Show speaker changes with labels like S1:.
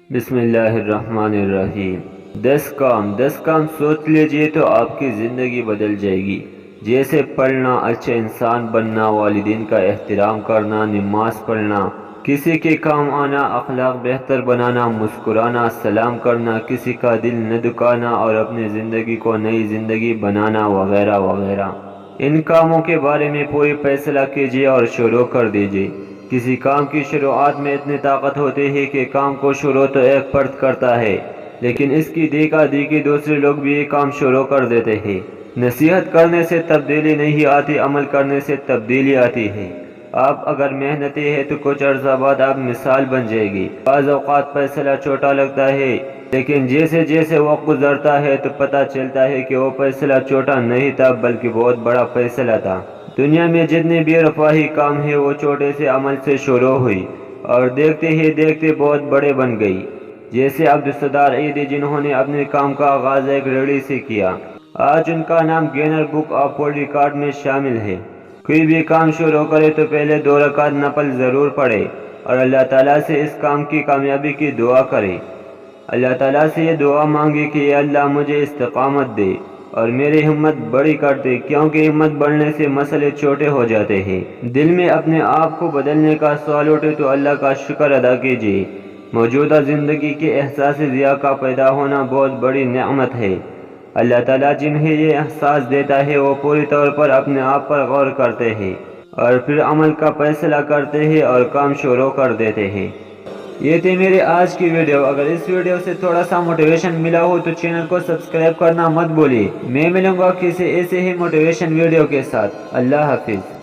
S1: بسم اللہ الرحمن الرحیم۔ 10 کام سوچ لیجئے تو آپ کی زندگی بدل جائے گی، جیسے پڑھنا، اچھا انسان بننا، والدین کا احترام کرنا، نماز پڑھنا، کسی کے کام آنا، اخلاق بہتر بنانا، مسکرانا، سلام کرنا، کسی کا دل نہ دکھانا اور اپنی زندگی کو نئی زندگی بنانا وغیرہ وغیرہ۔ ان کاموں کے بارے میں پوری فیصلہ کیجئے اور شروع کر دیجئے۔ کسی کام کی شروعات میں اتنی طاقت ہوتی ہے کہ کام کو شروع تو ایک فرد کرتا ہے، لیکن اس کی دیکھا دیکھی دوسرے لوگ بھی یہ کام شروع کر دیتے ہیں۔ نصیحت کرنے سے تبدیلی نہیں آتی، عمل کرنے سے تبدیلی آتی ہے۔ آپ اگر محنتی ہیں تو کچھ عرصہ بعد آپ مثال بن جائے گی۔ بعض اوقات فیصلہ چھوٹا لگتا ہے، لیکن جیسے جیسے وقت گزرتا ہے تو پتہ چلتا ہے کہ وہ فیصلہ چھوٹا نہیں تھا بلکہ بہت بڑا فیصلہ تھا۔ دنیا میں جتنے بھی رفاہی کام ہیں وہ چھوٹے سے عمل سے شروع ہوئی اور دیکھتے ہی دیکھتے بہت بڑے بن گئی۔ جیسے عبدالستار ایدھی، جنہوں نے اپنے کام کا آغاز ایک ریڑھی سے کیا، آج ان کا نام gainer book of world record میں شامل ہے۔ کوئی بھی کام شروع کرے تو پہلے 2 رکعت نفل ضرور پڑھے اور اللہ تعالیٰ سے اس کام کی کامیابی کی دعا کرے۔ اللہ تعالیٰ سے یہ دعا مانگے کہ اے اللہ مجھے استقامت دے اور میری ہمت بڑی کر دے، کیونکہ ہمت بڑھنے سے مسئلے چھوٹے ہو جاتے ہیں۔ دل میں اپنے آپ کو بدلنے کا سوال اٹھے تو اللہ کا شکر ادا کیجیے۔ موجودہ زندگی کے احساس ضیاء کا پیدا ہونا بہت بڑی نعمت ہے۔ اللہ تعالیٰ جنہیں یہ احساس دیتا ہے وہ پوری طور پر اپنے آپ پر غور کرتے ہیں اور پھر عمل کا فیصلہ کرتے ہیں اور کام شروع کر دیتے ہیں۔ یہ تھی میری آج کی ویڈیو۔ اگر اس ویڈیو سے تھوڑا سا موٹیویشن ملا ہو تو چینل کو سبسکرائب کرنا مت بھولیے۔ میں ملوں گا کسی ایسے ہی موٹیویشن ویڈیو کے ساتھ۔ اللہ حافظ۔